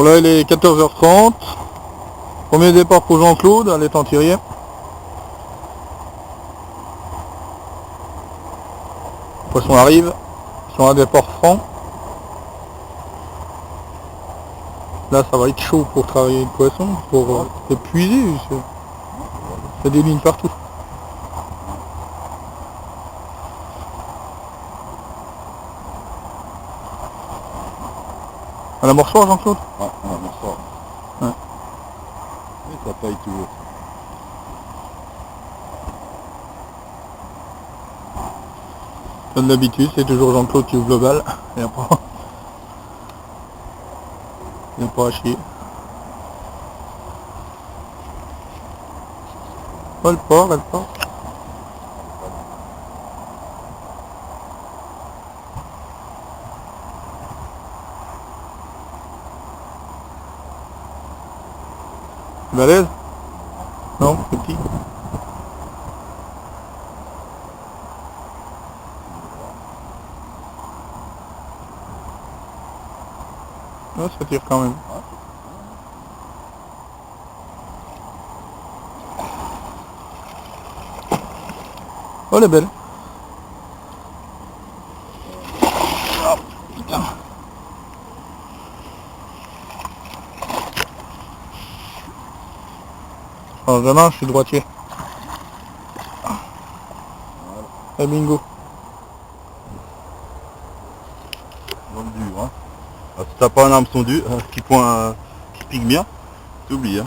Bon là il est 14h30. Premier départ pour Jean-Claude à l'Étang-Thierry. Le poisson arrive sur un départ franc. Là ça va être chaud pour travailler le poisson, pour épuiser. Il y a des lignes partout. À la morsoir, Jean-Claude? Ouais, à la morsoir. Ouais. Et ça paye toujours. Comme d'habitude, c'est toujours Jean-Claude qui ouvre le bal. Il n'y a pas à chier. Elle part. Balèze? Non, petit. Non, ça tire quand même. Oh, elle est belle. Oh, putain. Alors demain, je suis droitier. Et bingo. Dans le dur, hein. Ah, si t'as pas un hameçon dur, qui pique bien, t'oublies, hein.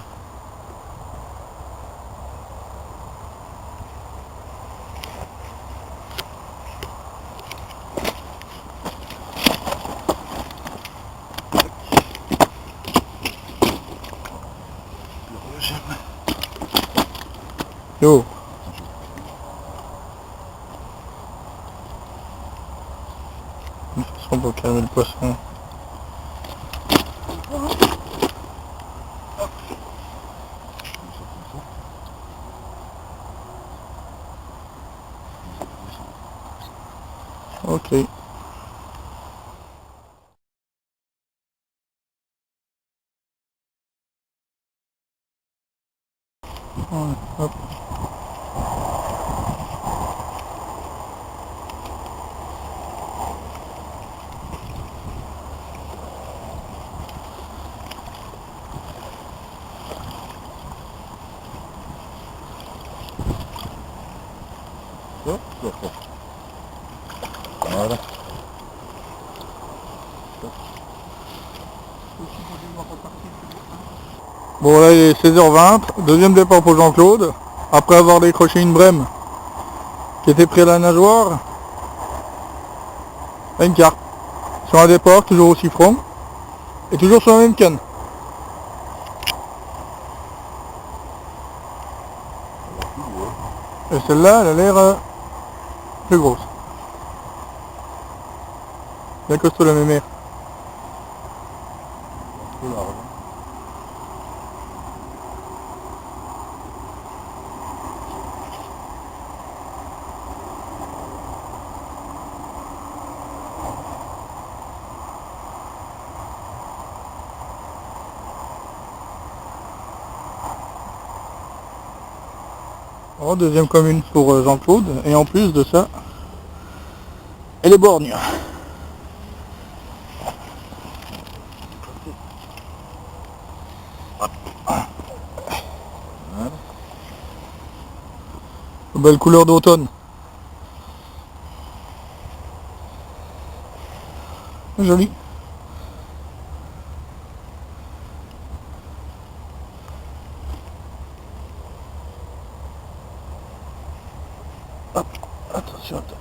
Yo. De toute façon, pour calmer le poisson. Ok. Ouais, hop. Voilà. Bon là il est 16h20, deuxième départ pour Jean-Claude, après avoir décroché une brème qui était près de la nageoire, et une carpe, sur un départ toujours aussi franc, et toujours sur la même canne. Et celle-là elle a l'air plus grosse. Bien costaud la mémère. Oh, deuxième commune pour Jean-Claude, et en plus de ça, elle est borgne. Belle couleur d'automne. Joli. Hop, attention, attends.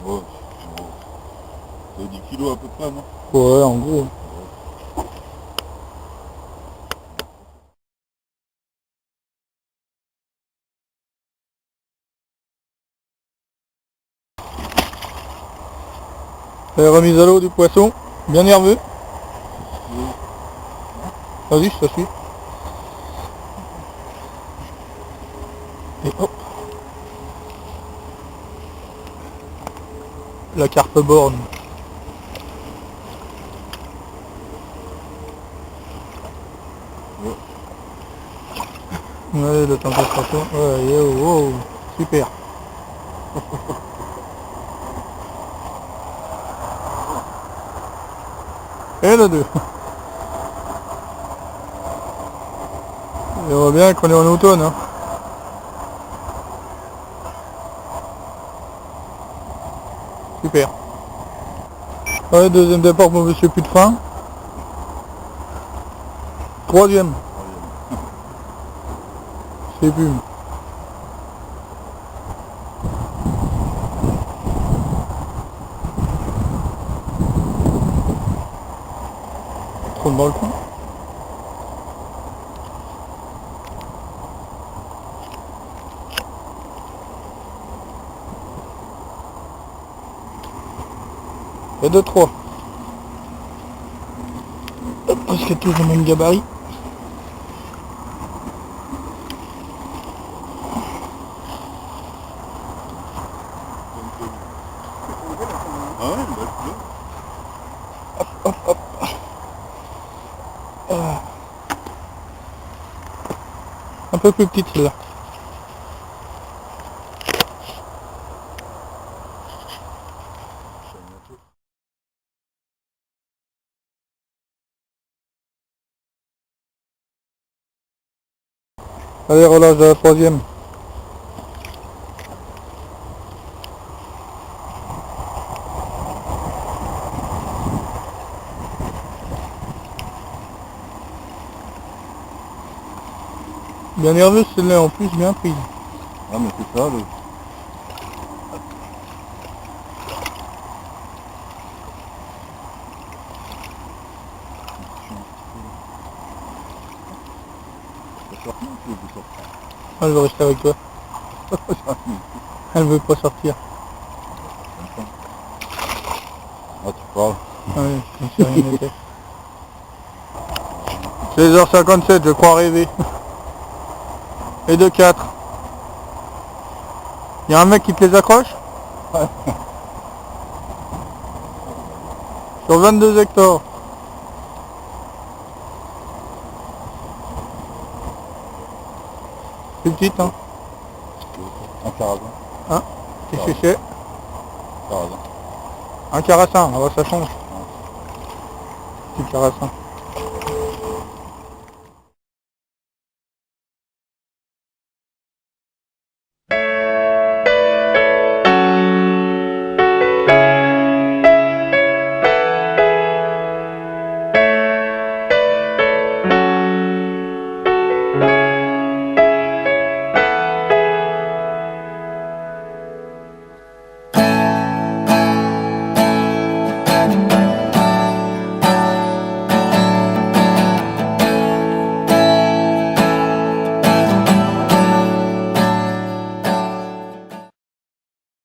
Oh, c'est 10 kilos à peu près, non? Ouais, en gros. Et remise à l'eau du poisson, bien nerveux. Vas-y, je te suis. Et hop. La carpe borne. Ouais, le temps de sortir. Ouais, yo, wow, super. Et le 2. On voit bien qu'on est en automne. Hein. Super. Ouais, deuxième départ pour Monsieur Plus de Fin. Troisième. Je sais plus. Trop dans le coin. Et 2-3. Presque tous le même gabarit. Ah ouais, Hop, hop. Un peu plus petite celle-là. Allez, relâche de la troisième. Bien nerveuse celle-là en plus, bien prise. Ah mais c'est ça le... Elle veut rester avec toi. Elle veut pas sortir. Ah tu parles. Ouais, comme si rien n'était. 16h57, je crois rêver. Et de 4. Il y a un mec qui te les accroche. Sur 22 hectares. C'est petite, hein. Un carabin. Hein. Qu'est-ce que c'est? Carabin. Un carassin, alors ça change. Petit carassin.